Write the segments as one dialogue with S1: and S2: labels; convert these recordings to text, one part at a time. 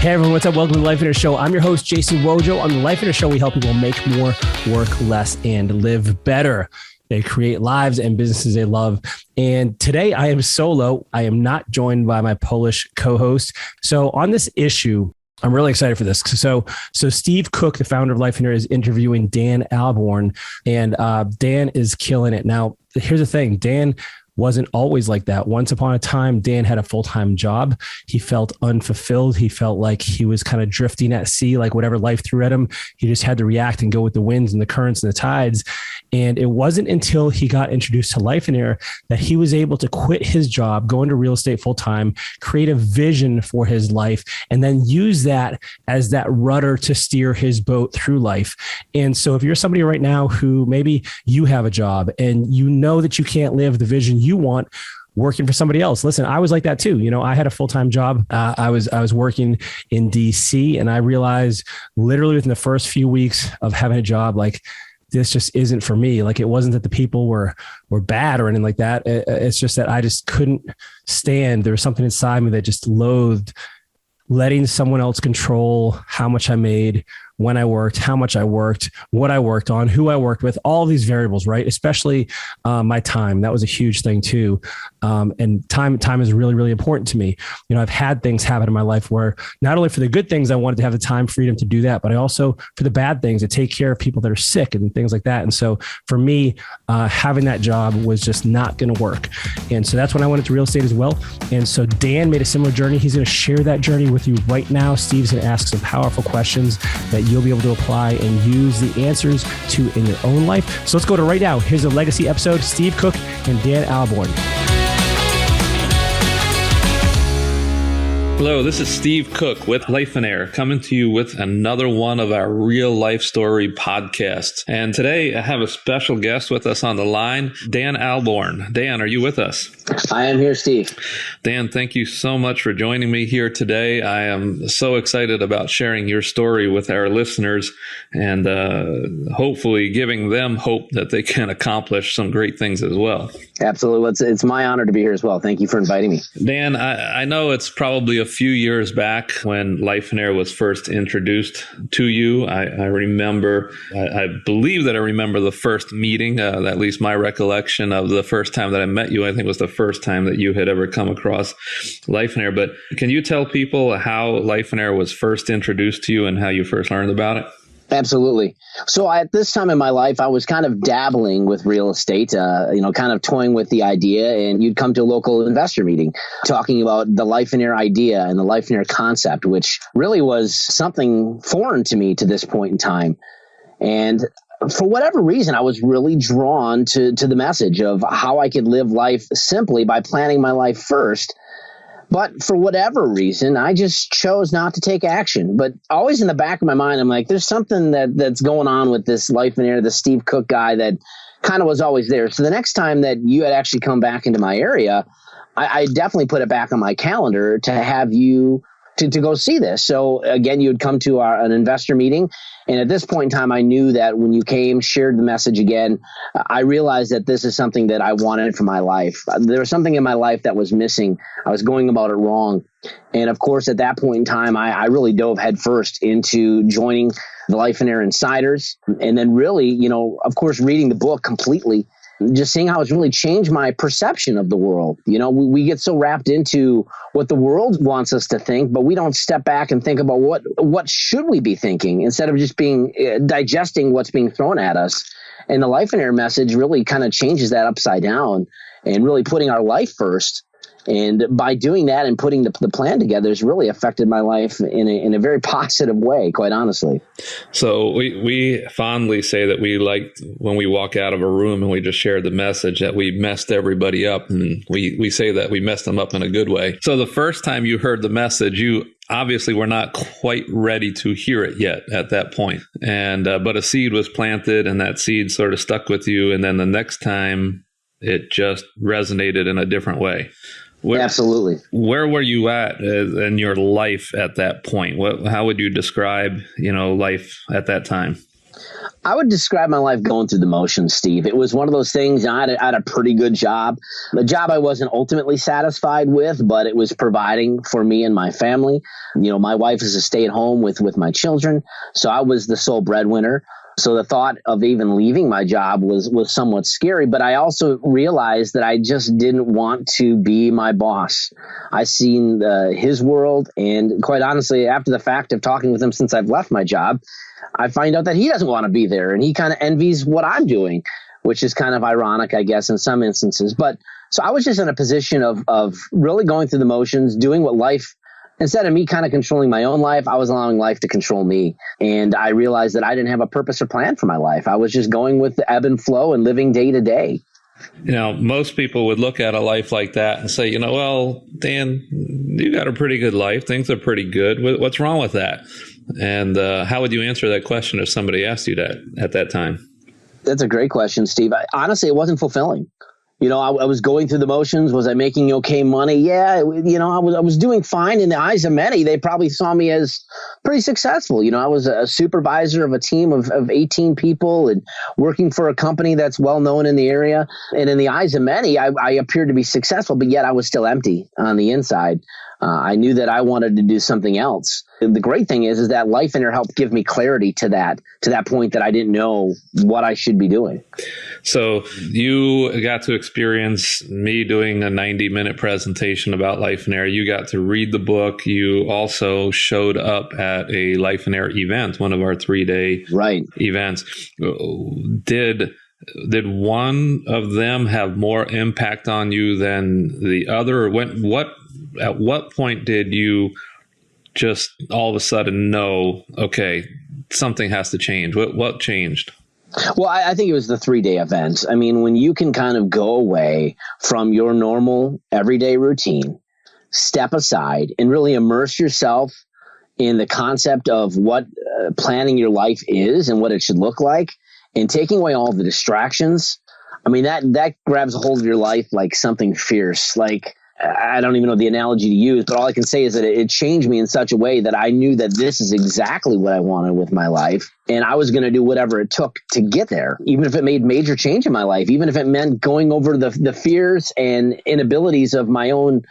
S1: Hey everyone, what's up? Welcome to the Lifeonaire Show. I'm your host, Jason Wojo. On the Lifeonaire Show, we help people make more, work less, and live better. They create lives and businesses they love. And today I am solo. I am not joined by my Polish co-host. So on this issue, I'm really excited for this. So Steve Cook, the founder of Lifeonaire, is interviewing Dan Alborn, and Dan is killing it. Now, here's the thing. Dan wasn't always like that. Once upon a time, Dan had a full-time job. He felt unfulfilled. He felt like he was kind of drifting at sea, like whatever life threw at him. He just had to react and go with the winds and the currents and the tides. And it wasn't until he got introduced to Lifeonaire that he was able to quit his job, go into real estate full-time, create a vision for his life, and then use that as that rudder to steer his boat through life. And so if you're somebody right now who maybe you have a job and you know that you can't live the vision you want working for somebody else. Listen, I was like that too. You know, I had a full-time job. I was working in DC, and I realized literally within the first few weeks of having a job, like, this just isn't for me. Like, it wasn't that the people were bad or anything like that. It's just that I just couldn't stand. There was something inside me that just loathed letting someone else control how much I made, when I worked, how much I worked, what I worked on, who I worked with, all these variables, right? Especially my time. That was a huge thing too. And time is really, really important to me. You know, I've had things happen in my life where not only for the good things, I wanted to have the time, freedom to do that, but I also, for the bad things, to take care of people that are sick and things like that. And so for me, having that job was just not going to work. And so that's when I went into real estate as well. And so Dan made a similar journey. He's going to share that journey with you right now. Steve's going to ask some powerful questions that you'll be able to apply and use the answers to in your own life. So let's go to right now. Here's a legacy episode, Steve Cook and Dan Alborn.
S2: Hello, this is Steve Cook with Lifeonaire, coming to you with another one of our real life story podcasts. And today I have a special guest with us on the line, Dan Alborn. Dan, are you with us?
S3: I am here, Steve.
S2: Dan, thank you so much for joining me here today. I am so excited about sharing your story with our listeners and hopefully giving them hope that they can accomplish some great things as well.
S3: Absolutely. It's my honor to be here as well. Thank you for inviting me.
S2: Dan, I know it's probably a few years back when Lifeonaire was first introduced to you. I remember, I believe that I remember the first meeting, at least my recollection of the first time that I met you, I think was the first time that you had ever come across Lifeonaire. But can you tell people how Lifeonaire was first introduced to you and how you first learned about it?
S3: Absolutely. So at this time in my life, I was kind of dabbling with real estate, kind of toying with the idea. And you'd come to a local investor meeting talking about the Lifeonaire idea and the Lifeonaire concept, which really was something foreign to me to this point in time. And for whatever reason, I was really drawn to the message of how I could live life simply by planning my life first. But for whatever reason, I just chose not to take action. But always in the back of my mind, I'm like, there's something that's going on with this Lifeonaire, the Steve Cook guy that kind of was always there. So the next time that you had actually come back into my area, I definitely put it back on my calendar to have you to go see this. So again, you would come to an investor meeting. And at this point in time, I knew that when you came, shared the message again, I realized that this is something that I wanted for my life. There was something in my life that was missing. I was going about it wrong. And of course, at that point in time, I really dove headfirst into joining the Lifeonaire Insiders. And then really, of course, reading the book completely, just seeing how it's really changed my perception of the world. We get so wrapped into what the world wants us to think, but we don't step back and think about what should we be thinking instead of just digesting what's being thrown at us. And the Lifeonaire message really kind of changes that upside down and really putting our life first. And by doing that and putting the plan together has really affected my life in a very positive way, quite honestly.
S2: So we fondly say that we like when we walk out of a room and we just share the message that we messed everybody up. And we say that we messed them up in a good way. So the first time you heard the message, you obviously were not quite ready to hear it yet at that point. And but a seed was planted and that seed sort of stuck with you. And then the next time it just resonated in a different way.
S3: Absolutely.
S2: Where were you at in your life at that point? How would you describe, life at that time?
S3: I would describe my life going through the motions, Steve. It was one of those things. I had a pretty good job, a job I wasn't ultimately satisfied with, but it was providing for me and my family. My wife is a stay-at-home with my children, so I was the sole breadwinner. So the thought of even leaving my job was somewhat scary, but I also realized that I just didn't want to be my boss. I seen his world, and quite honestly, after the fact of talking with him since I've left my job, I find out that he doesn't want to be there, and he kind of envies what I'm doing, which is kind of ironic, I guess, in some instances. But so I was just in a position of really going through the motions, doing what life. Instead of me kind of controlling my own life, I was allowing life to control me. And I realized that I didn't have a purpose or plan for my life. I was just going with the ebb and flow and living day to day.
S2: Most people would look at a life like that and say, well, Dan, you got a pretty good life. Things are pretty good. What's wrong with that? And how would you answer that question if somebody asked you that at that time?
S3: That's a great question, Steve. Honestly, it wasn't fulfilling. I was going through the motions. Was I making okay money? Yeah. I was doing fine in the eyes of many. They probably saw me as pretty successful. I was a supervisor of a team of 18 people and working for a company that's well known in the area. And in the eyes of many, I appeared to be successful, but yet I was still empty on the inside. I knew that I wanted to do something else. And the great thing is that Lifeonaire helped give me clarity to that point that I didn't know what I should be doing.
S2: So you got to experience me doing a 90-minute presentation about Lifeonaire. You got to read the book. You also showed up at a Lifeonaire event, one of our 3-day events. Did one of them have more impact on you than the other? At what point did you just all of a sudden know, okay, something has to change? What changed?
S3: Well, I think it was the 3-day event. I mean, when you can kind of go away from your normal everyday routine, step aside and really immerse yourself in the concept of what planning your life is and what it should look like, and taking away all the distractions. I mean, that grabs a hold of your life like something fierce. Like, I don't even know the analogy to use, but all I can say is that it changed me in such a way that I knew that this is exactly what I wanted with my life. And I was going to do whatever it took to get there, even if it made major change in my life, even if it meant going over the fears and inabilities of my own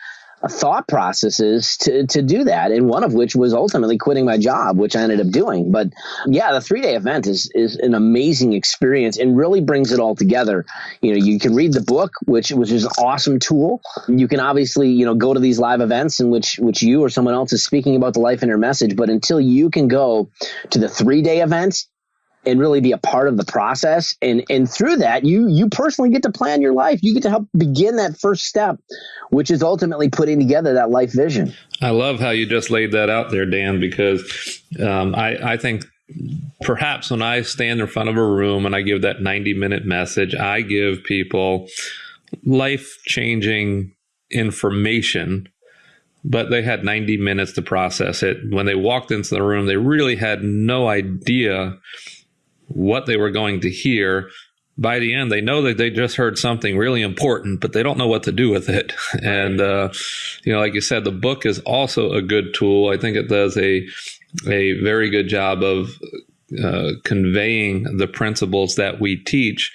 S3: thought processes to do that. And one of which was ultimately quitting my job, which I ended up doing. But yeah, the 3-day event is an amazing experience and really brings it all together. You can read the book, which is an awesome tool. You can obviously, go to these live events in which you or someone else is speaking about the Lifeonaire message. But until you can go to the 3-day events and really be a part of the process. And through that, you personally get to plan your life. You get to help begin that first step, which is ultimately putting together that life vision.
S2: I love how you just laid that out there, Dan, because I think perhaps when I stand in front of a room and I give that 90-minute message, I give people life-changing information, but they had 90 minutes to process it. When they walked into the room, they really had no idea what they were going to hear. By the end, they know that they just heard something really important, but they don't know what to do with it. And, like you said, the book is also a good tool. I think it does a very good job of conveying the principles that we teach,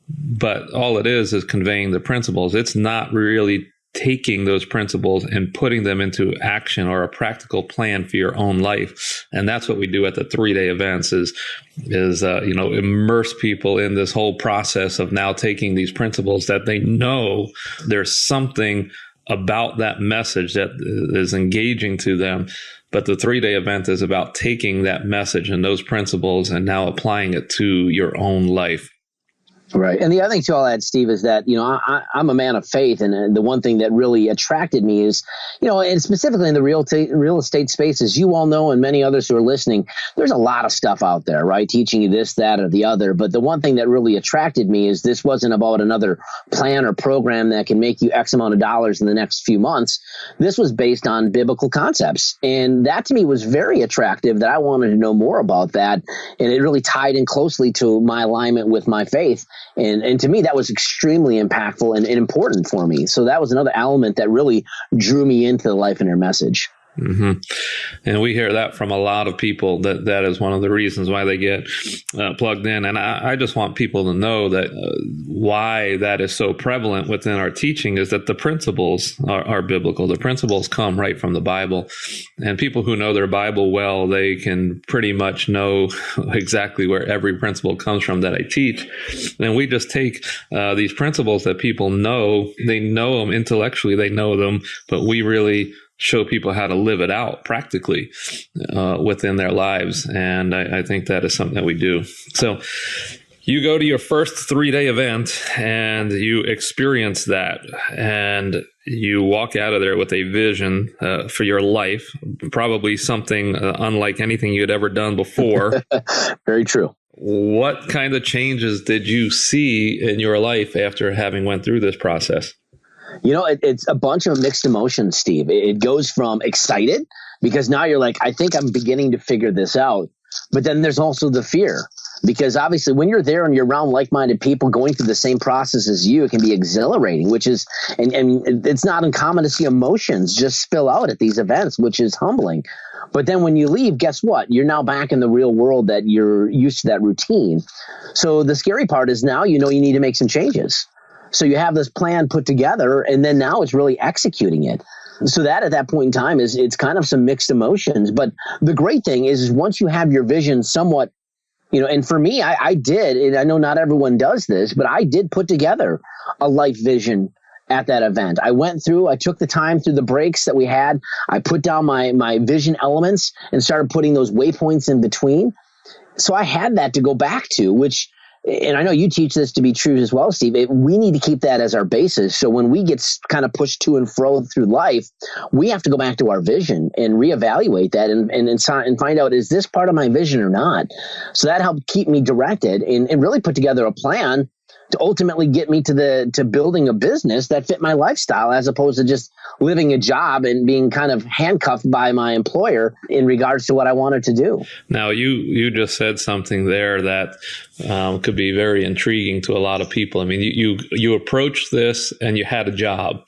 S2: but all it is conveying the principles. It's not really taking those principles and putting them into action or a practical plan for your own life. And that's what we do at the 3-day events is immerse people in this whole process of now taking these principles that they know there's something about that message that is engaging to them. But the 3-day event is about taking that message and those principles and now applying it to your own life.
S3: Right. And the other thing to all that, Steve, is that, I'm a man of faith. And the one thing that really attracted me is, and specifically in the real estate space, as you all know, and many others who are listening, there's a lot of stuff out there, right? Teaching you this, that, or the other. But the one thing that really attracted me is this wasn't about another plan or program that can make you X amount of dollars in the next few months. This was based on biblical concepts. And that to me was very attractive, that I wanted to know more about that. And it really tied in closely to my alignment with my faith. And to me, that was extremely impactful and important for me. So that was another element that really drew me into the Lifeonaire message.
S2: Mm-hmm. And we hear that from a lot of people, that is one of the reasons why they get plugged in. And I just want people to know that why that is so prevalent within our teaching is that the principles are biblical. The principles come right from the Bible. And people who know their Bible well, they can pretty much know exactly where every principle comes from that I teach. And we just take these principles that people know, they know them intellectually, they know them, but we really show people how to live it out practically within their lives. And I think that is something that we do. So you go to your first 3-day event and you experience that, and you walk out of there with a vision for your life, probably something unlike anything you'd ever done before.
S3: Very true.
S2: What kind of changes did you see in your life after having went through this process?
S3: It's a bunch of mixed emotions, Steve. It goes from excited because now you're like, I think I'm beginning to figure this out. But then there's also the fear, because obviously when you're there and you're around like-minded people going through the same process as you, it can be exhilarating, which is, and it's not uncommon to see emotions just spill out at these events, which is humbling. But then when you leave, guess what? You're now back in the real world that you're used to, that routine. So the scary part is now you need to make some changes. So you have this plan put together, and then now it's really executing it. So that at that point in time it's kind of some mixed emotions. But the great thing is once you have your vision somewhat, and for me, I did, and I know not everyone does this, but I did put together a life vision at that event. I took the time through the breaks that we had. I put down my vision elements and started putting those waypoints in between. So I had that to go back to, which, and I know you teach this to be true as well, Steve, we need to keep that as our basis. So when we get kind of pushed to and fro through life, we have to go back to our vision and reevaluate that and find out, is this part of my vision or not? So that helped keep me directed and really put together a plan to ultimately get me to building a business that fit my lifestyle, as opposed to just living a job and being kind of handcuffed by my employer in regards to what I wanted to do.
S2: Now, you just said something there that could be very intriguing to a lot of people. I mean, you approached this and you had a job,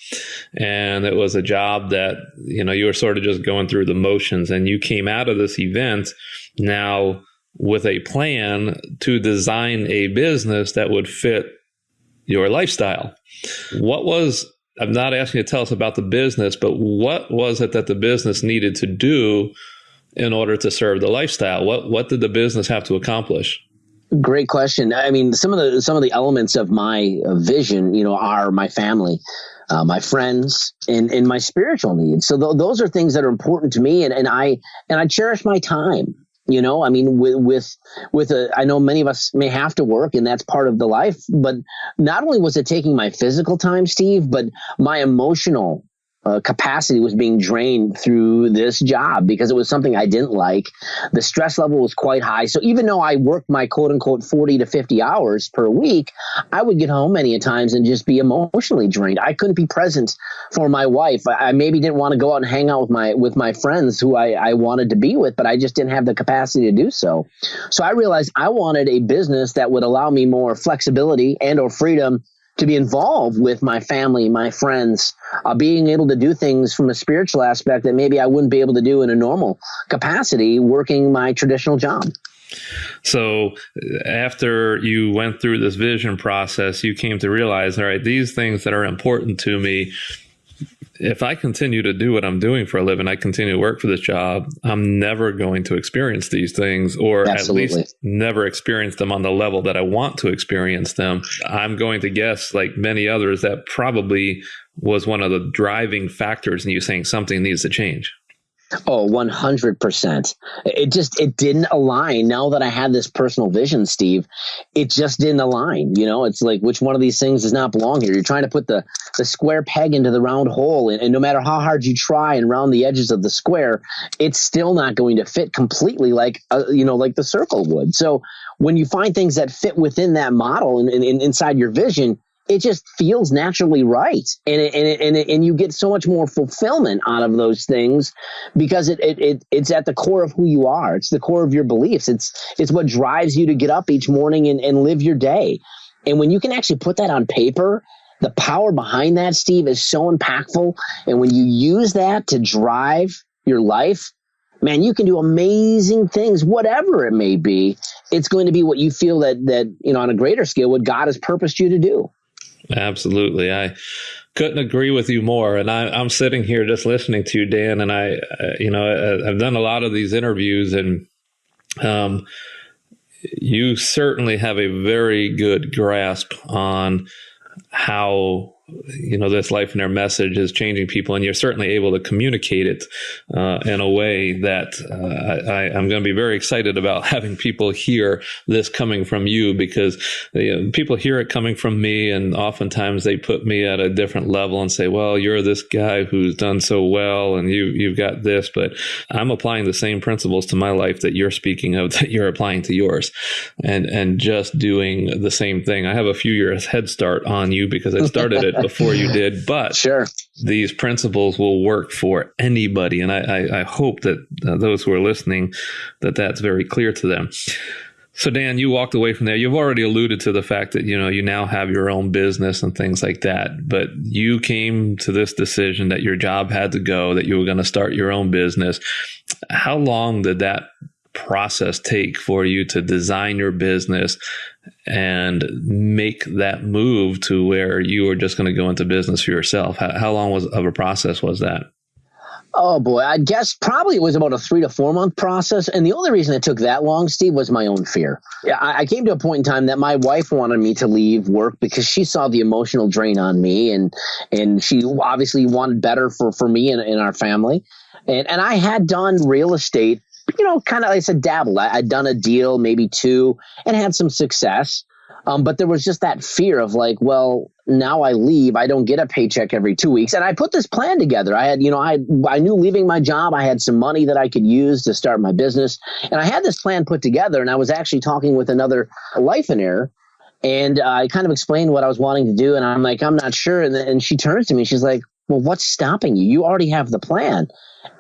S2: and it was a job that, you were sort of just going through the motions, and you came out of this event now with a plan to design a business that would fit your lifestyle. I'm not asking you to tell us about the business, but what was it that the business needed to do in order to serve the lifestyle? What did the business have to accomplish?
S3: Great question. I mean, some of the elements of my vision, are my family, my friends, and my spiritual needs. So those are things that are important to me, and I cherish my time. I mean, I know many of us may have to work, and that's part of the life, but not only was it taking my physical time, Steve, but my emotional capacity was being drained through this job because it was something I didn't like. The stress level was quite high. So even though I worked my quote unquote 40 to 50 hours per week, I would get home many a times and just be emotionally drained. I couldn't be present for my wife. I maybe didn't want to go out and hang out with my friends who I wanted to be with, but I just didn't have the capacity to do so. So I realized I wanted a business that would allow me more flexibility and or freedom to be involved with my family, my friends, being able to do things from a spiritual aspect that maybe I wouldn't be able to do in a normal capacity working my traditional job.
S2: So after you went through this vision process, you came to realize, all right, these things that are important to me, if I continue to do what I'm doing for a living, I continue to work for this job, I'm never going to experience these things, or
S3: Absolutely.
S2: At least never experience them on the level that I want to experience them. I'm going to guess, like many others, that probably was one of the driving factors in you saying something needs to change.
S3: Oh, 100%. It didn't align. Now that I had this personal vision, Steve, it just didn't align. It's like, which one of these things does not belong here? You're trying to put the square peg into the round hole. And no matter how hard you try and round the edges of the square, it's still not going to fit completely like the circle would. So when you find things that fit within that model and inside your vision, it just feels naturally right, and you get so much more fulfillment out of those things because it's at the core of who you are. It's the core of your beliefs. It's what drives you to get up each morning and live your day. And when you can actually put that on paper, the power behind that, Steve, is so impactful. And when you use that to drive your life, man, you can do amazing things, whatever it may be. It's going to be what you feel that on a greater scale, what God has purposed you to do.
S2: Absolutely. I couldn't agree with you more. And I'm sitting here just listening to you, Dan, and I've done a lot of these interviews, and you certainly have a very good grasp on how this Lifeonaire message is changing people, and you're certainly able to communicate it in a way that I'm going to be very excited about having people hear this coming from you, because people hear it coming from me, and oftentimes they put me at a different level and say, well, you're this guy who's done so well and you've got this, but I'm applying the same principles to my life that you're speaking of, that you're applying to yours, and just doing the same thing. I have a few years head start on you because I started it before you did, but
S3: sure,
S2: these principles will work for anybody. And I hope that those who are listening, that's very clear to them. So Dan, you walked away from there. You've already alluded to the fact that, you now have your own business and things like that, but you came to this decision that your job had to go, that you were going to start your own business. How long did that process take for you to design your business and make that move to where you were just going to go into business for yourself? How long of a process was that?
S3: Oh boy, I guess probably it was about a 3 to 4 month process. And the only reason it took that long, Steve, was my own fear. Yeah, I came to a point in time that my wife wanted me to leave work because she saw the emotional drain on me, and she obviously wanted better for me and our family. And I had done real estate, kind of, like I said, dabbled. I'd done a deal, maybe 2, and had some success. But there was just that fear of like, well, now I leave, I don't get a paycheck every 2 weeks. And I put this plan together. I had, I knew leaving my job, I had some money that I could use to start my business. And I had this plan put together, and I was actually talking with another Lifeonaire, and I kind of explained what I was wanting to do. And I'm like, I'm not sure. And she turns to me, she's like, well, what's stopping you? You already have the plan.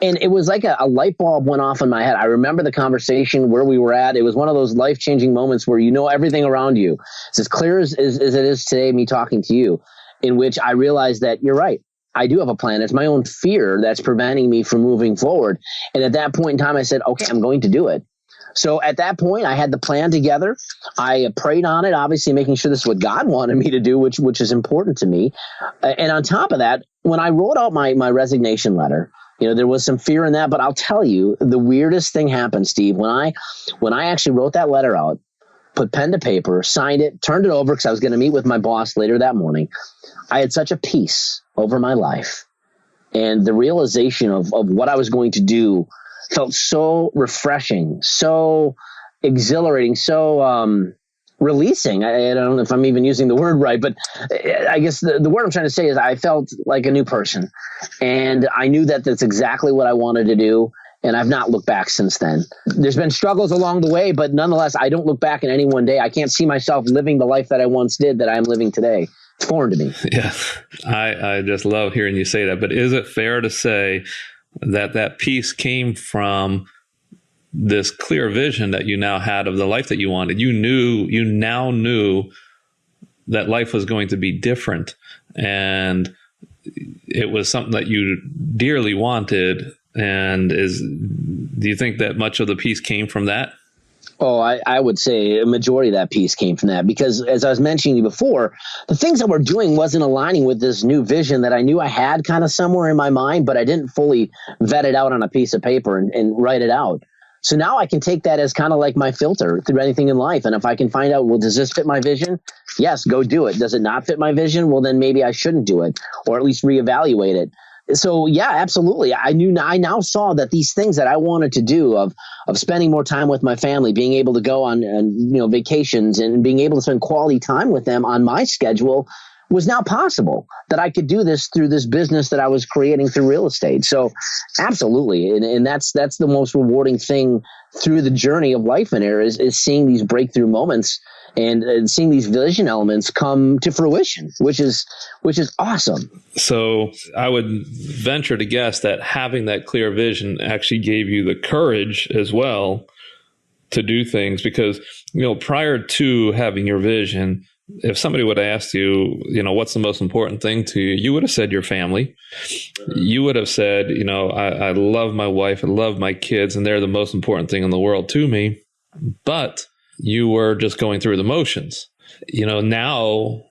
S3: And it was like a light bulb went off in my head. I remember the conversation where we were at. It was one of those life-changing moments where everything around you. It's as clear as it is today, me talking to you, in which I realized that you're right. I do have a plan. It's my own fear that's preventing me from moving forward. And at that point in time, I said, okay, I'm going to do it. So at that point, I had the plan together. I prayed on it, obviously making sure this is what God wanted me to do, which is important to me. And on top of that, when I wrote out my resignation letter, there was some fear in that, but I'll tell you, the weirdest thing happened, Steve. When I actually wrote that letter out, put pen to paper, signed it, turned it over because I was going to meet with my boss later that morning, I had such a peace over my life. And the realization of what I was going to do felt so refreshing, so exhilarating, so releasing. I don't know if I'm even using the word right, but I guess the word I'm trying to say is I felt like a new person. And I knew that that's exactly what I wanted to do. And I've not looked back since then. There's been struggles along the way, but nonetheless, I don't look back in any one day. I can't see myself living the life that I once did that I'm living today. It's foreign to me.
S2: Yeah, I just love hearing you say that. But is it fair to say that peace came from this clear vision that you now had of the life that you wanted? You now knew that life was going to be different, and it was something that you dearly wanted. And do you think that much of the peace came from that?
S3: Oh, I would say a majority of that piece came from that, because as I was mentioning before, the things that we're doing wasn't aligning with this new vision that I knew I had kind of somewhere in my mind, but I didn't fully vet it out on a piece of paper and write it out. So now I can take that as kind of like my filter through anything in life. And if I can find out, well, does this fit my vision? Yes, go do it. Does it not fit my vision? Well, then maybe I shouldn't do it, or at least reevaluate it. So yeah, absolutely. I now saw that these things that I wanted to do of spending more time with my family, being able to go on vacations and being able to spend quality time with them on my schedule was now possible, that I could do this through this business that I was creating through real estate. So absolutely. And that's the most rewarding thing through the journey of Lifeonaire is seeing these breakthrough moments and seeing these vision elements come to fruition, which is awesome. So
S2: I would venture to guess that having that clear vision actually gave you the courage as well to do things, because, prior to having your vision, if somebody would have asked you, what's the most important thing to you, you would have said your family. You would have said, I love my wife, I love my kids, and they're the most important thing in the world to me. But you were just going through the motions. Now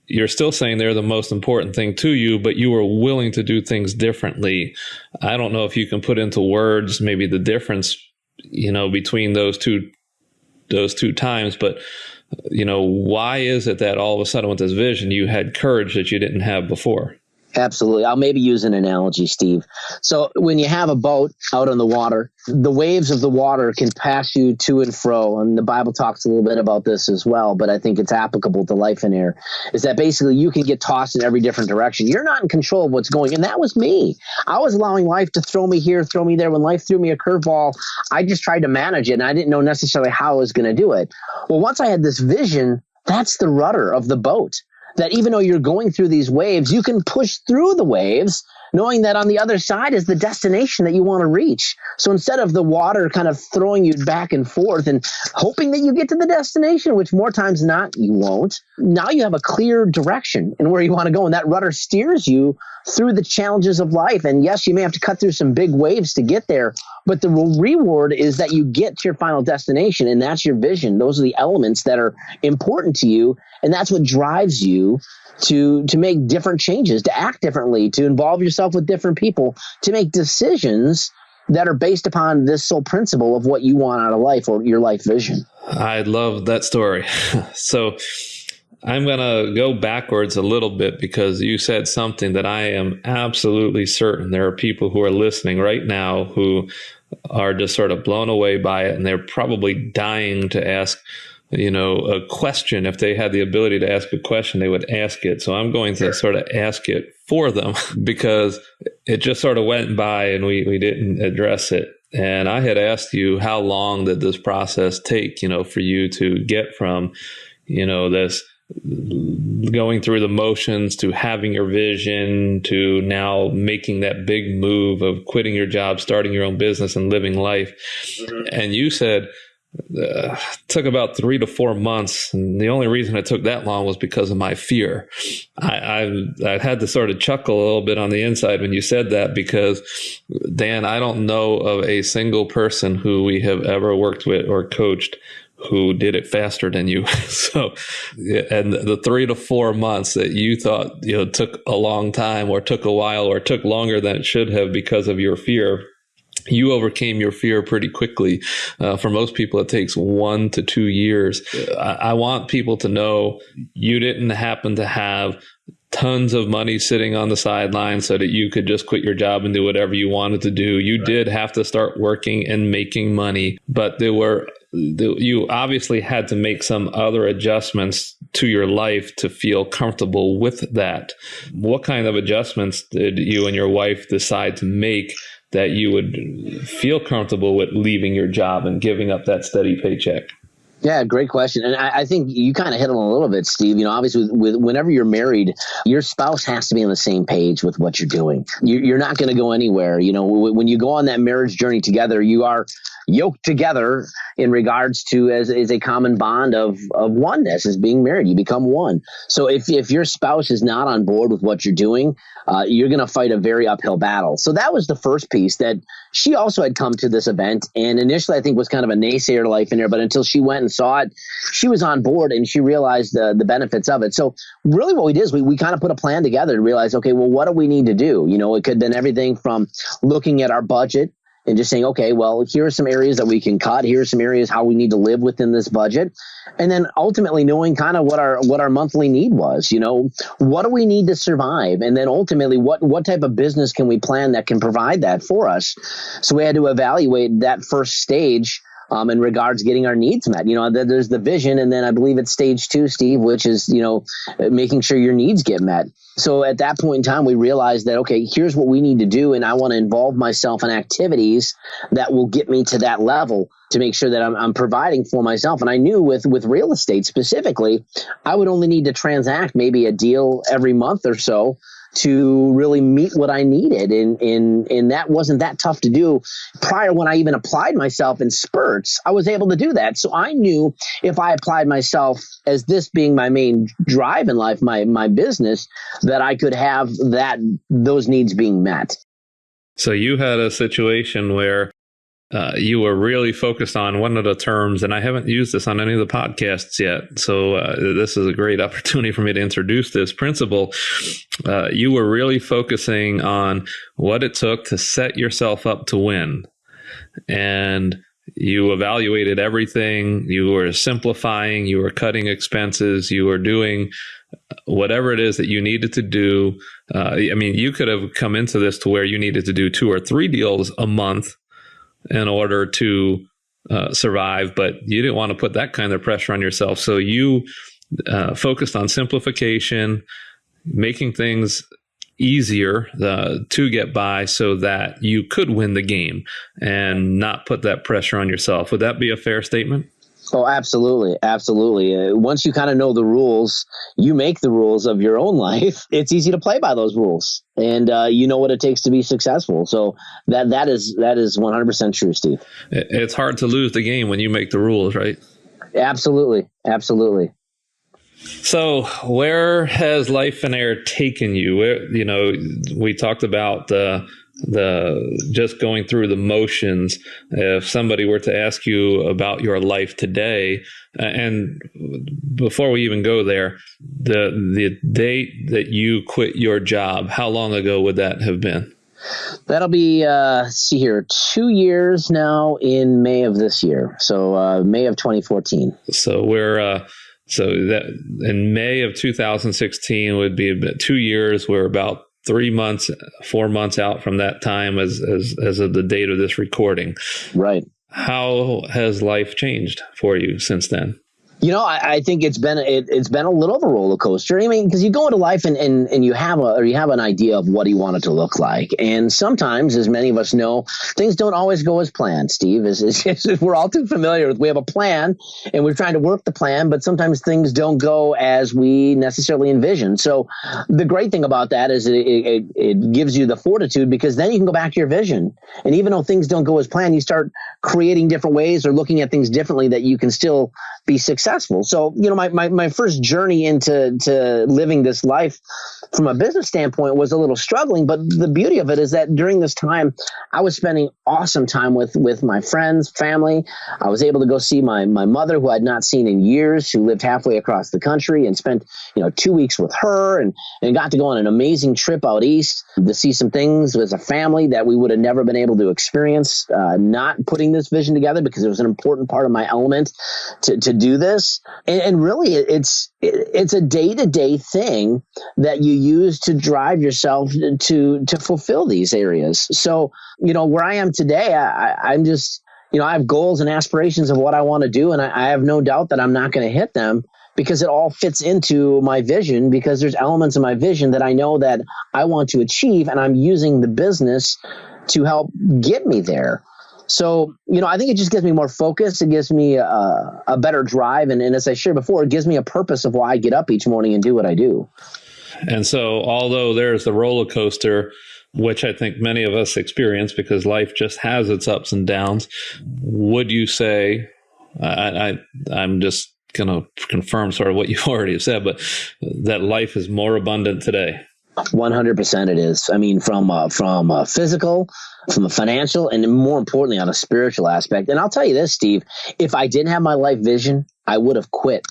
S2: you're still saying they're the most important thing to you, but you were willing to do things differently. I don't know if you can put into words maybe the difference, between those two times, but why is it that all of a sudden with this vision, you had courage that you didn't have before?
S3: Absolutely. I'll maybe use an analogy, Steve. So when you have a boat out on the water, the waves of the water can pass you to and fro. And the Bible talks a little bit about this as well, but I think it's applicable to Lifeonaire, is that basically you can get tossed in every different direction. You're not in control of what's going on. And that was me. I was allowing life to throw me here, throw me there. When life threw me a curveball, I just tried to manage it, and I didn't know necessarily how I was going to do it. Well, once I had this vision, that's the rudder of the boat. That even though you're going through these waves, you can push through the waves, knowing that on the other side is the destination that you want to reach. So instead of the water kind of throwing you back and forth and hoping that you get to the destination, which more times than not, you won't, now you have a clear direction in where you want to go. And that rudder steers you through the challenges of life. And yes, you may have to cut through some big waves to get there, but the reward is that you get to your final destination, and that's your vision. Those are the elements that are important to you, and that's what drives you to make different changes, to act differently, to involve yourself with different people, to make decisions that are based upon this sole principle of what you want out of life or your life vision.
S2: I love that story. So I'm going to go backwards a little bit, because you said something that I am absolutely certain there are people who are listening right now who are just sort of blown away by it, and they're probably dying to ask a question. If they had the ability to ask a question, they would ask it. So I'm going to sort of ask it for them, because it just sort of went by and we didn't address it. And I had asked you, how long did this process take, for you to get from, this going through the motions to having your vision to now making that big move of quitting your job, starting your own business and living life. Mm-hmm. And you said, took about 3 to 4 months. And the only reason it took that long was because of my fear. I had to sort of chuckle a little bit on the inside when you said that, because Dan, I don't know of a single person who we have ever worked with or coached who did it faster than you. So, and the 3 to 4 months that you thought, took a long time or took a while or took longer than it should have because of your fear, you overcame your fear pretty quickly. For most people, it takes 1 to 2 years. I want people to know you didn't happen to have tons of money sitting on the sidelines so that you could just quit your job and do whatever you wanted to do. You did have to start working and making money, but you obviously had to make some other adjustments to your life to feel comfortable with that. What kind of adjustments did you and your wife decide to make that you would feel comfortable with leaving your job and giving up that steady paycheck?
S3: Yeah, great question. And I think you kind of hit on a little bit, Steve. Obviously, whenever you're married, your spouse has to be on the same page with what you're doing. You're not going to go anywhere. When you go on that marriage journey together, you are yoked together in regards to as a common bond of oneness, as being married. You become one. So if your spouse is not on board with what you're doing, you're going to fight a very uphill battle. So that was the first piece, that she also had come to this event, and initially I think was kind of a naysayer to Lifeonaire, but until she went and saw it, she was on board and she realized the benefits of it. So really what we did is we kind of put a plan together to realize, okay, well, what do we need to do? It could have been everything from looking at our budget and just saying, okay, well, here are some areas that we can cut. Here are some areas how we need to live within this budget. And then ultimately knowing kind of what our monthly need was, what do we need to survive? And then ultimately what type of business can we plan that can provide that for us? So we had to evaluate that first stage in regards to getting our needs met. There's the vision, and then I believe it's stage 2, Steve, which is, making sure your needs get met. So at that point in time, we realized that, okay, here's what we need to do, and I want to involve myself in activities that will get me to that level to make sure that I'm providing for myself. And I knew with real estate specifically, I would only need to transact maybe a deal every month or so to really meet what I needed. And that wasn't that tough to do. Prior, when I even applied myself in spurts, I was able to do that. So I knew if I applied myself as this being my main drive in life, my business, that I could have those needs being met.
S2: So you had a situation where you were really focused on one of the terms, and I haven't used this on any of the podcasts yet. So this is a great opportunity for me to introduce this principle. You were really focusing on what it took to set yourself up to win. And you evaluated everything. You were simplifying, you were cutting expenses, you were doing whatever it is that you needed to do. You could have come into this to where you needed to do 2 or 3 deals a month in order to survive, but you didn't want to put that kind of pressure on yourself. So you focused on simplification, making things easier to get by so that you could win the game and not put that pressure on yourself. Would that be a fair statement?
S3: Oh, absolutely. Absolutely. Once you kind of know the rules, you make the rules of your own life. It's easy to play by those rules, and you know what it takes to be successful. So that is 100% true, Steve.
S2: It's hard to lose the game when you make the rules, right?
S3: Absolutely. Absolutely.
S2: So where has Lifeonaire taken you? We talked about the just going through the motions. If somebody were to ask you about your life today, and before we even go there, the date that you quit your job, how long ago would that have been?
S3: That'll be, 2 years now in May of this year. So May of 2014.
S2: So so that in May of 2016 would be about 2 years. We're about 4 months out from that time as of the date of this recording.
S3: Right.
S2: How has life changed for you since then?
S3: I think it's been a little of a roller coaster. I mean, because you go into life and you have an idea of what you want it to look like, and sometimes, as many of us know, things don't always go as planned. Steve, we're all too familiar with. We have a plan and we're trying to work the plan, but sometimes things don't go as we necessarily envision. So the great thing about that is it gives you the fortitude, because then you can go back to your vision, and even though things don't go as planned, you start creating different ways or looking at things differently that you can still be successful. So, my first journey into living this life from a business standpoint was a little struggling, but the beauty of it is that during this time, I was spending awesome time with my friends, family. I was able to go see my mother, who I'd not seen in years, who lived halfway across the country, and spent, 2 weeks with her, and got to go on an amazing trip out east to see some things as a family that we would have never been able to experience, not putting this vision together, because it was an important part of my element to do this. And really it's a day-to-day thing that you use to drive yourself to fulfill these areas. So, where I am today, I'm just, I have goals and aspirations of what I want to do. And I have no doubt that I'm not going to hit them, because it all fits into my vision, because there's elements of my vision that I know that I want to achieve, and I'm using the business to help get me there. So, I think it just gives me more focus. It gives me a better drive. And as I shared before, it gives me a purpose of why I get up each morning and do what I do.
S2: And so, although there's the roller coaster, which I think many of us experience because life just has its ups and downs, would you say, I'm just going to confirm sort of what you already have said, but that life is more abundant today?
S3: 100% it is. I mean, from a physical, from a financial, and more importantly, on a spiritual aspect. And I'll tell you this, Steve, if I didn't have my life vision, I would have quit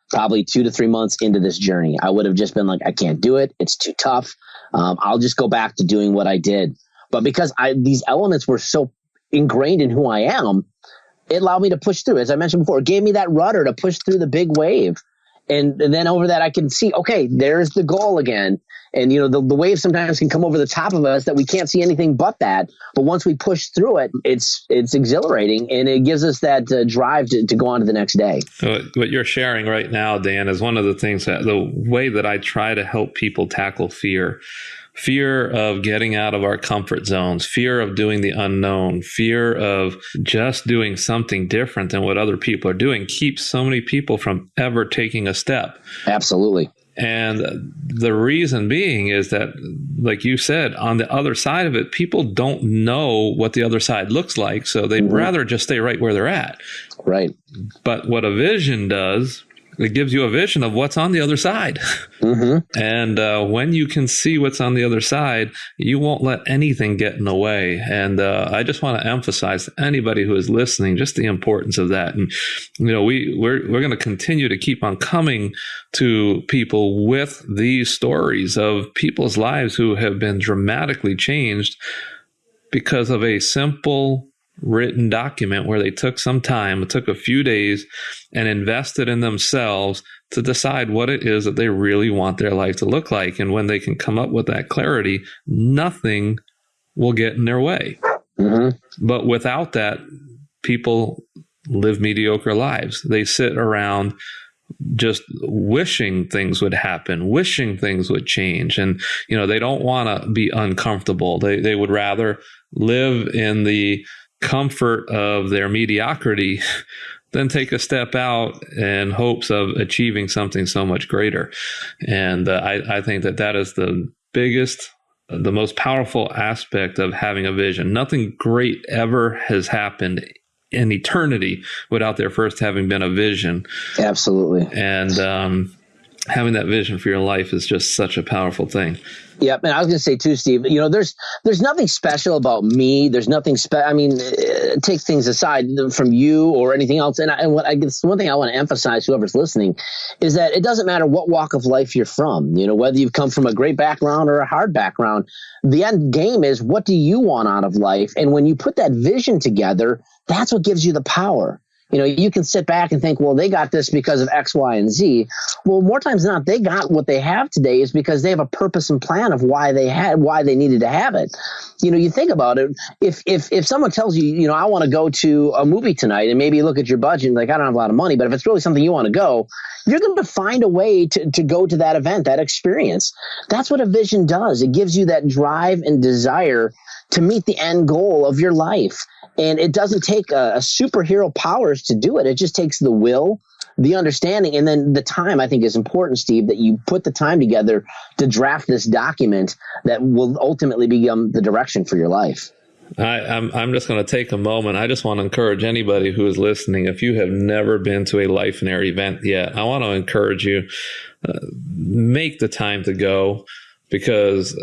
S3: probably 2 to 3 months into this journey. I would have just been like, I can't do it. It's too tough. I'll just go back to doing what I did. But because these elements were so ingrained in who I am, it allowed me to push through. As I mentioned before, it gave me that rudder to push through the big wave. And then over that, I can see, okay, there's the goal again. And, the wave sometimes can come over the top of us that we can't see anything but that. But once we push through it, it's exhilarating, and it gives us that drive to go on to the next day.
S2: What you're sharing right now, Dan, is one of the things the way that I try to help people tackle fear. Fear of getting out of our comfort zones, fear of doing the unknown, fear of just doing something different than what other people are doing keeps so many people from ever taking a step.
S3: Absolutely.
S2: And the reason being is that, like you said, on the other side of it, people don't know what the other side looks like. So they'd rather just stay right where they're at.
S3: Right.
S2: But what a vision does, it gives you a vision of what's on the other side. And when you can see what's on the other side, you won't let anything get in the way. And I just want to emphasize to anybody who is listening just the importance of that. And we're going to continue to keep on coming to people with these stories of people's lives who have been dramatically changed because of a simple written document where they took some time, it took a few days, and invested in themselves to decide what it is that they really want their life to look like. And when they can come up with that clarity, nothing will get in their way. But without that, people live mediocre lives. They sit around just wishing things would happen, wishing things would change. And, they don't want to be uncomfortable. They would rather live in the comfort of their mediocrity than take a step out in hopes of achieving something so much greater. And I think that is the biggest, the most powerful aspect of having a vision. Nothing great ever has happened in eternity without there first having been a vision.
S3: Absolutely.
S2: And having that vision for your life is just such a powerful thing.
S3: Yep. And I was going to say too, Steve, there's nothing special about me. There's nothing take things aside from you or anything else. And I guess one thing I want to emphasize, whoever's listening, is that it doesn't matter what walk of life you're from, whether you've come from a great background or a hard background, the end game is, what do you want out of life? And when you put that vision together, that's what gives you the power. You can sit back and think, well, they got this because of X, Y, and Z. Well, more times than not, they got what they have today is because they have a purpose and plan of why they needed to have it. You think about it. If someone tells you, I want to go to a movie tonight, and maybe you look at your budget and like, I don't have a lot of money, but if it's really something you want to go, you're going to find a way to go to that event, that experience. That's what a vision does. It gives you that drive and desire to meet the end goal of your life. And it doesn't take a superhero powers to do it. It just takes the will, the understanding, and then the time. I think is important, Steve, that you put the time together to draft this document that will ultimately become the direction for your life.
S2: I'm just going to take a moment. I just want to encourage anybody who is listening, if you have never been to a Lifeonaire event yet, I want to encourage you, make the time to go. Because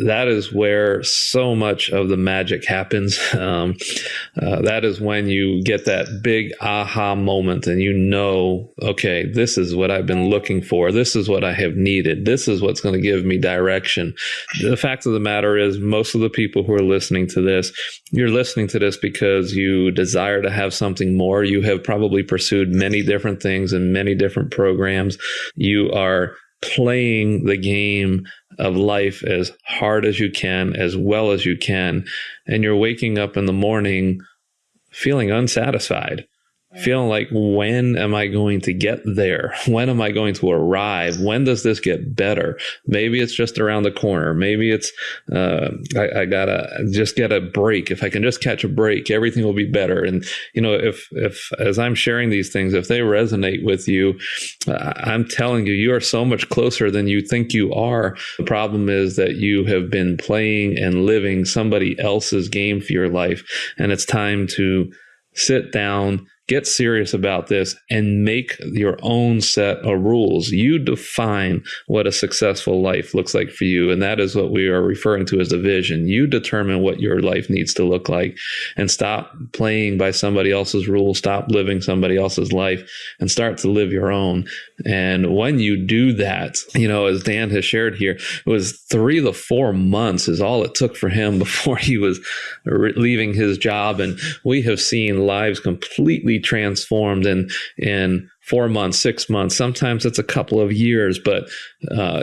S2: that is where so much of the magic happens. That is when you get that big aha moment and okay, this is what I've been looking for. This is what I have needed. This is what's going to give me direction. The fact of the matter is, most of the people who are listening to this, you're listening to this because you desire to have something more. You have probably pursued many different things and many different programs. You are playing the game of life as hard as you can, as well as you can, and you're waking up in the morning feeling unsatisfied, feeling like, when am I going to get there? When am I going to arrive? When does this get better? Maybe it's just around the corner. Maybe it's I gotta just get a break. If I can just catch a break, everything will be better. And if as I'm sharing these things, if they resonate with you, I'm telling you, you are so much closer than you think you are. The problem is that you have been playing and living somebody else's game for your life, and it's time to sit down, get serious about this, and make your own set of rules. You define what a successful life looks like for you, and that is what we are referring to as a vision. You determine what your life needs to look like, and stop playing by somebody else's rules, stop living somebody else's life, and start to live your own. And when you do that, as Dan has shared here, it was 3 to 4 months is all it took for him before he was leaving his job. And we have seen lives completely transformed in 4 months, 6 months. Sometimes it's a couple of years, but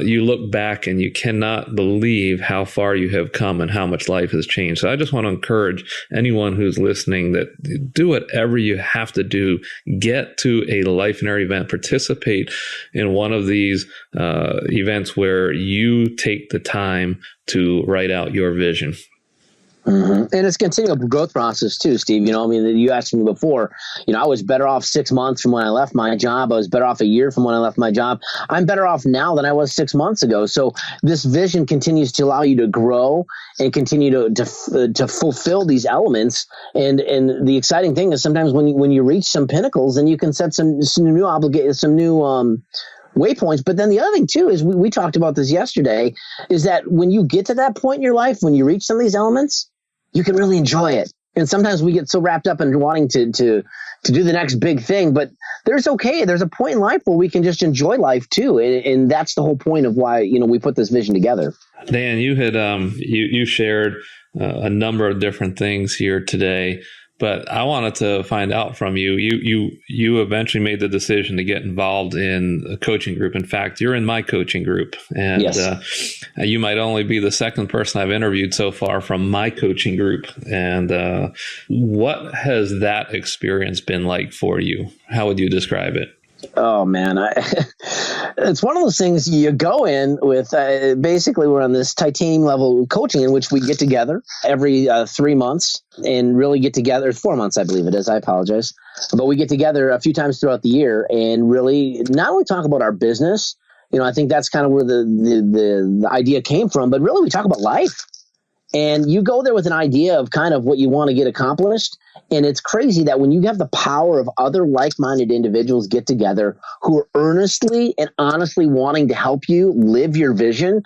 S2: you look back and you cannot believe how far you have come and how much life has changed. So I just want to encourage anyone who's listening that do whatever you have to do. Get to a Lifeonaire event, participate in one of these events where you take the time to write out your vision.
S3: Mm-hmm. And it's a continual growth process too, Steve. You asked me before, I was better off 6 months from when I left my job. I was better off a year from when I left my job. I'm better off now than I was 6 months ago. So this vision continues to allow you to grow and continue to fulfill these elements. And the exciting thing is sometimes when you reach some pinnacles, then you can set some new waypoints. But then the other thing too is we talked about this yesterday, is that when you get to that point in your life, when you reach some of these elements, you can really enjoy it. And sometimes we get so wrapped up in wanting to do the next big thing, but there's a point in life where we can just enjoy life too. And that's the whole point of why, we put this vision together.
S2: Dan, you had, you shared a number of different things here today, but I wanted to find out from you. You eventually made the decision to get involved in a coaching group. In fact, you're in my coaching group, and
S3: yes.
S2: You might only be the second person I've interviewed so far from my coaching group. And what has that experience been like for you? How would you describe it?
S3: Oh man, it's one of those things you go in with. Basically, we're on this titanium level coaching in which we get together every 3 months and really get together. 4 months, I believe it is. I apologize, but we get together a few times throughout the year and really not only talk about our business. I think that's kind of where the idea came from, but really we talk about life. And you go there with an idea of kind of what you want to get accomplished. And it's crazy that when you have the power of other like-minded individuals get together who are earnestly and honestly wanting to help you live your vision,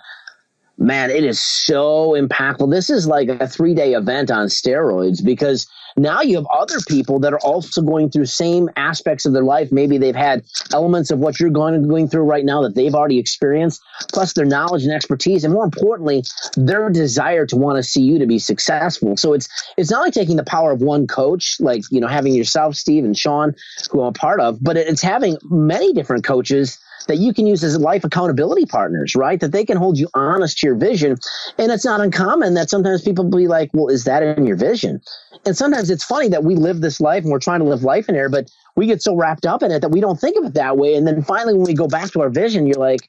S3: man, it is so impactful. This is like a 3-day event on steroids, because now you have other people that are also going through same aspects of their life. Maybe they've had elements of what you're going through right now that they've already experienced, plus their knowledge and expertise, and more importantly, their desire to want to see you to be successful. So it's not only taking the power of one coach, like, having yourself, Steve, and Sean, who I'm a part of, but it's having many different coaches that you can use as life accountability partners, right? That they can hold you honest to your vision. And it's not uncommon that sometimes people be like, well, is that in your vision? And sometimes it's funny that we live this life and we're trying to live Lifeonaire, but we get so wrapped up in it that we don't think of it that way. And then finally, when we go back to our vision, you're like,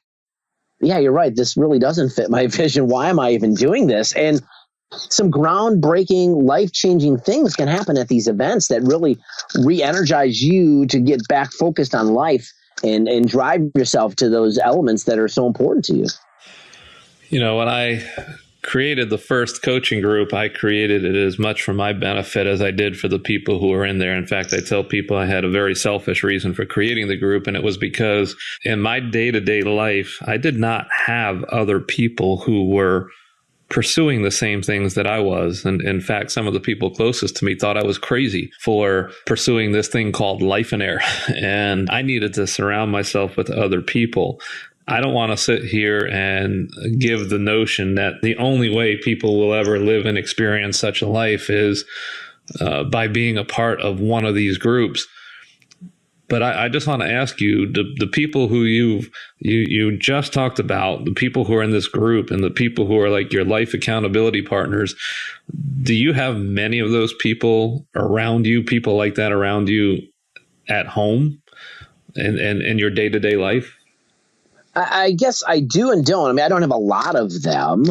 S3: yeah, you're right. This really doesn't fit my vision. Why am I even doing this? And some groundbreaking, life-changing things can happen at these events that really re-energize you to get back focused on life and drive yourself to those elements that are so important to you.
S2: When I created the first coaching group, I created it as much for my benefit as I did for the people who were in there. In fact, I tell people I had a very selfish reason for creating the group, and it was because in my day-to-day life, I did not have other people who were pursuing the same things that I was. And in fact, some of the people closest to me thought I was crazy for pursuing this thing called Lifeonaire. And I needed to surround myself with other people. I don't want to sit here and give the notion that the only way people will ever live and experience such a life is by being a part of one of these groups. But I just want to ask you, the people who you just talked about, the people who are in this group and the people who are like your life accountability partners, do you have many of those people around you, people like that around you at home and in your day-to-day life?
S3: I guess I do and don't. I mean, I don't have a lot of them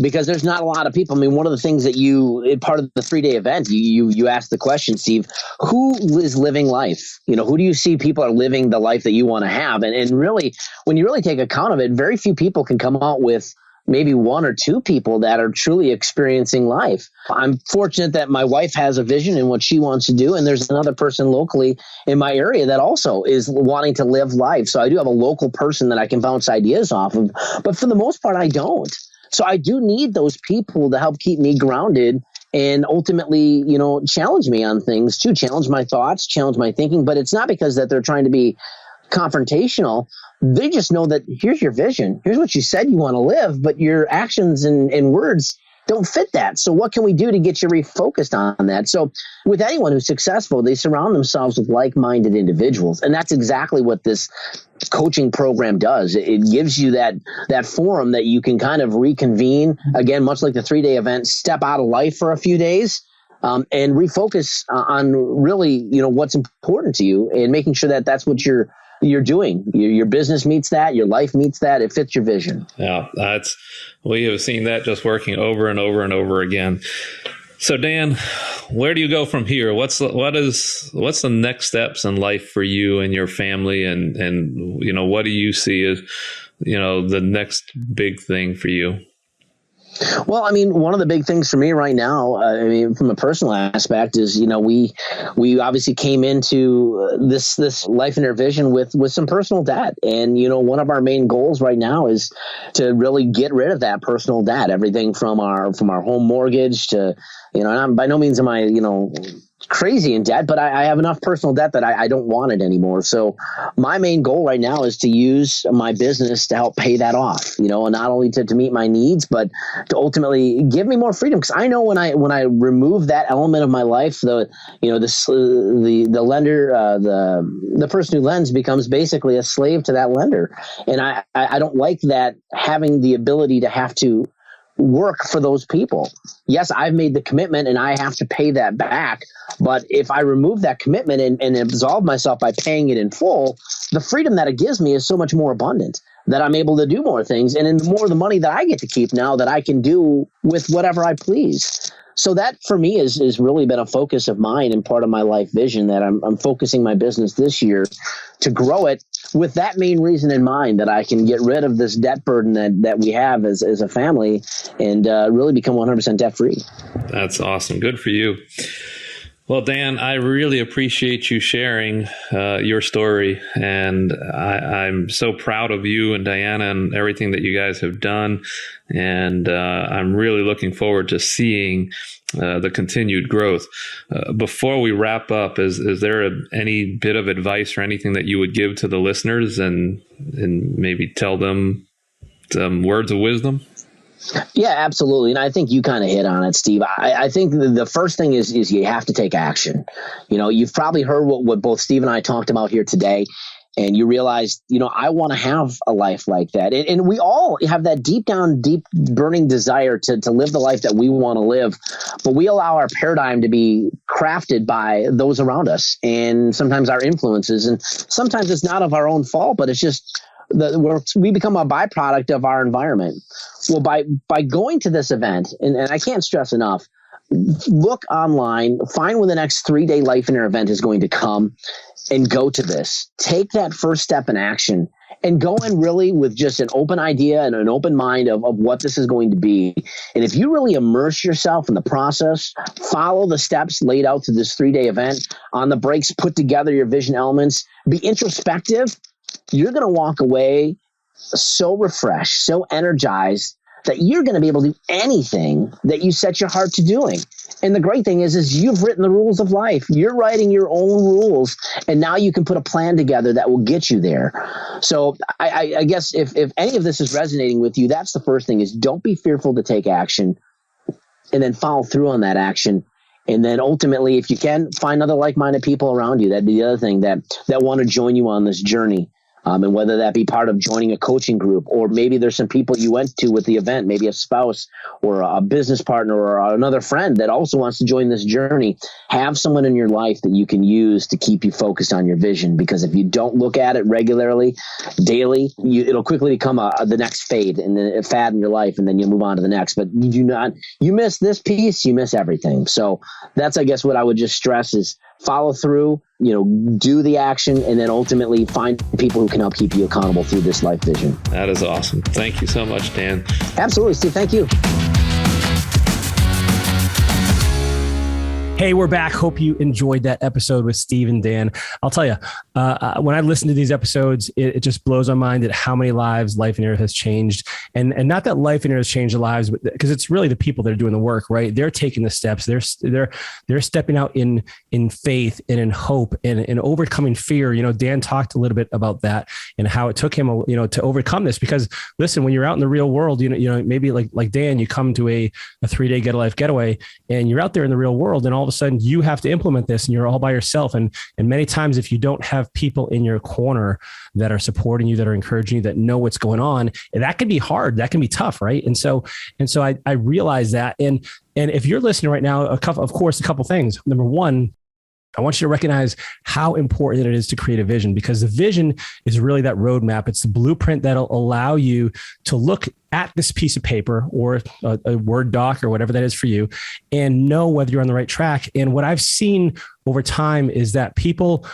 S3: because there's not a lot of people. I mean, one of the things that part of the 3-day event, you asked the question, Steve, who is living life? Who do you see people are living the life that you want to have? And really, when you really take account of it, very few people can come out with maybe 1 or 2 people that are truly experiencing life. I'm fortunate that my wife has a vision in what she wants to do. And there's another person locally in my area that also is wanting to live life. So I do have a local person that I can bounce ideas off of. But for the most part, I don't. So I do need those people to help keep me grounded and ultimately, challenge me on things too, challenge my thoughts, challenge my thinking. But it's not because that they're trying to be confrontational. They just know that here's your vision. Here's what you said you want to live, but your actions and words don't fit that. So what can we do to get you refocused on that? So with anyone who's successful, they surround themselves with like-minded individuals. And that's exactly what this coaching program does. It gives you that forum that you can kind of reconvene, again, much like the 3-day event, step out of life for a few days, and refocus on really, what's important to you and making sure that that's what you're doing. Your business meets that, your life meets that, it fits your vision.
S2: Yeah, we have seen that just working over and over and over again. So Dan, where do you go from here? What's the next steps in life for you and your family, and what do you see as the next big thing for you?
S3: Well, I mean, one of the big things for me right now, from a personal aspect, is we obviously came into this Lifeonaire vision with some personal debt, and one of our main goals right now is to really get rid of that personal debt. Everything from our home mortgage to and I'm, by no means am I crazy in debt, but I have enough personal debt that I don't want it anymore. So my main goal right now is to use my business to help pay that off, and not only to meet my needs, but to ultimately give me more freedom. Because I know when I remove that element of my life, the lender, the person who lends becomes basically a slave to that lender. And I don't like that, having the ability to have to work for those people. Yes, I've made the commitment and I have to pay that back. But if I remove that commitment and absolve myself by paying it in full, the freedom that it gives me is so much more abundant, that I'm able to do more things. And the more the money that I get to keep now, that I can do with whatever I please. So that for me is really been a focus of mine and part of my life vision, that I'm focusing my business this year to grow it with that main reason in mind, that I can get rid of this debt burden that we have as a family, and really become 100% debt free.
S2: That's awesome. Good for you. Well, Dan, I really appreciate you sharing your story, and I'm so proud of you and Diana and everything that you guys have done, and I'm really looking forward to seeing the continued growth. Before we wrap up, is there any bit of advice or anything that you would give to the listeners, and maybe tell them some words of wisdom?
S3: Yeah, absolutely. And I think you kind of hit on it, Steve. I think the first thing is you have to take action. You've probably heard what both Steve and I talked about here today, and you realize, I want to have a life like that. And we all have that deep burning desire to live the life that we want to live. But we allow our paradigm to be crafted by those around us, and sometimes our influences. And sometimes it's not of our own fault, but it's just we become a byproduct of our environment. Well, by going to this event, and I can't stress enough, look online, find when the next 3-day Lifeonaire event is going to come, and go to this. Take that first step in action, and go in really with just an open idea and an open mind of what this is going to be. And if you really immerse yourself in the process, follow the steps laid out to this 3-day event, on the breaks, put together your vision elements, be introspective, you're going to walk away so refreshed, so energized, that you're going to be able to do anything that you set your heart to doing. And the great thing is you've written the rules of life. You're writing your own rules, and now you can put a plan together that will get you there. So I guess if any of this is resonating with you, that's the first thing, is don't be fearful to take action, and then follow through on that action. And then ultimately, if you can, find other like-minded people around you. That'd be the other thing, that want to join you on this journey. And whether that be part of joining a coaching group, or maybe there's some people you went to with the event, maybe a spouse or a business partner or another friend that also wants to join this journey. Have someone in your life that you can use to keep you focused on your vision, because if you don't look at it regularly, daily, it'll quickly become the next fad in your life, and then you'll move on to the next. But you miss this piece, you miss everything. So that's, I guess, what I would just stress is follow through, do the action, and then ultimately find people who can help keep you accountable through this life vision.
S2: That is awesome. Thank you so much, Dan.
S3: Absolutely, Steve. Thank you.
S1: Hey, we're back. Hope you enjoyed that episode with Steve and Dan. I'll tell you, when I listen to these episodes, it just blows my mind at how many lives Lifeonaire has changed. And not that Lifeonaire has changed the lives, but because it's really the people that are doing the work, right? They're taking the steps. They're stepping out in faith and in hope and overcoming fear. Dan talked a little bit about that and how it took him, to overcome this. Because listen, when you're out in the real world, maybe like Dan, you come to a 3-day Get a Life getaway, and you're out there in the real world, and all of a sudden you have to implement this, and you're all by yourself. And many times, if you don't have people in your corner that are supporting you, that are encouraging you, that know what's going on, that can be hard. That can be tough. Right. And so I realize that. And if you're listening right now, a couple things. Number one, I want you to recognize how important it is to create a vision, because the vision is really that roadmap. It's the blueprint that'll allow you to look at this piece of paper or a Word doc or whatever that is for you and know whether you're on the right track. And what I've seen over time is that people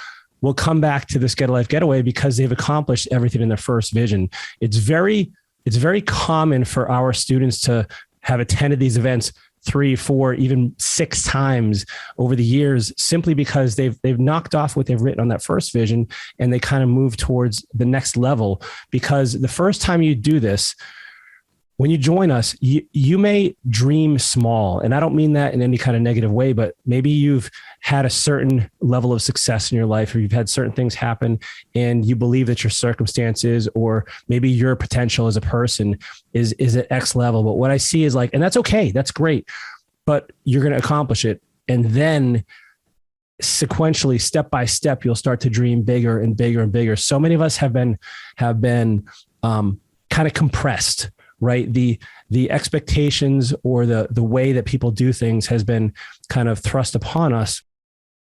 S1: will come back to this Get a Life Getaway because they've accomplished everything in their first vision. It's very common for our students to have attended these events 3, 4, even 6 times over the years, simply because they've knocked off what they've written on that first vision and they kind of move towards the next level. Because the first time you do this, when you join us, you may dream small. And I don't mean that in any kind of negative way, but maybe you've had a certain level of success in your life, or you've had certain things happen and you believe that your circumstances or maybe your potential as a person is at X level. But what I see is like, and that's okay, that's great, but you're going to accomplish it. And then sequentially, step by step, you'll start to dream bigger and bigger and bigger. So many of us have been kind of compressed, right? The expectations or the way that people do things has been kind of thrust upon us.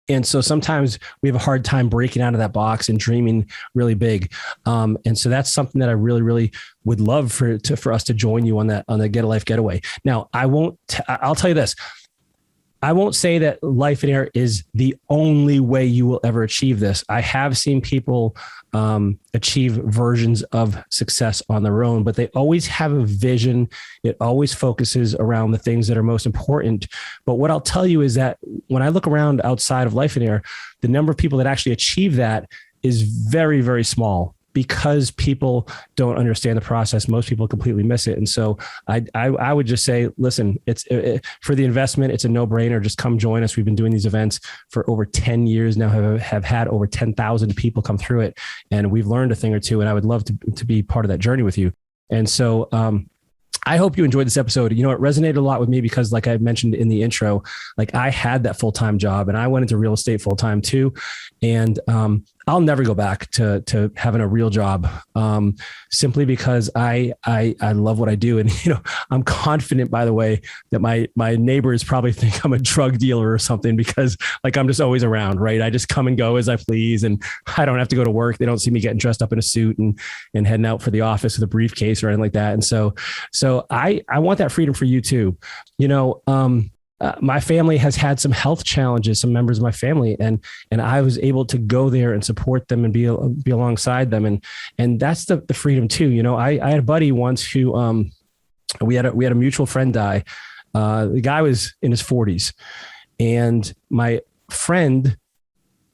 S1: And so sometimes we have a hard time breaking out of that box and dreaming really big. And so that's something that I really, really would love for us to join you on the Get a Life Getaway. Now, I'll tell you this. I won't say that Lifeonaire is the only way you will ever achieve this. I have seen people achieve versions of success on their own, but they always have a vision. It always focuses around the things that are most important. But what I'll tell you is that when I look around outside of Lifeonaire, the number of people that actually achieve that is very, very small, because people don't understand the process. Most people completely miss it. And so I would just say, listen, for the investment, it's a no-brainer. Just come join us. We've been doing these events for over 10 years now, have had over 10,000 people come through it. And we've learned a thing or two. And I would love to be part of that journey with you. And so I hope you enjoyed this episode. You know, it resonated a lot with me because, like I mentioned in the intro, like I had that full-time job and I went into real estate full-time too. And I'll never go back to having a real job, simply because I love what I do. And, you know, I'm confident, by the way, that my neighbors probably think I'm a drug dealer or something, because like I'm just always around, right? I just come and go as I please, and I don't have to go to work. They don't see me getting dressed up in a suit and heading out for the office with a briefcase or anything like that. And so I want that freedom for you too. You know, my family has had some health challenges, some members of my family, and I was able to go there and support them and be alongside them. And that's the freedom too. You know, I had a buddy once who, we had a mutual friend die. The guy was in his 40s, and my friend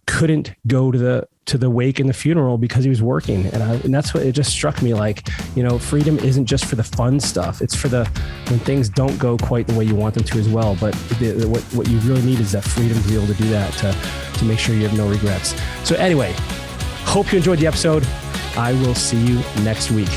S1: couldn't go to the wake and the funeral because he was working. And that's what it just struck me, like, you know, freedom isn't just for the fun stuff. It's for when things don't go quite the way you want them to as well. But what you really need is that freedom to be able to do that, to make sure you have no regrets. So anyway, hope you enjoyed the episode. I will see you next week.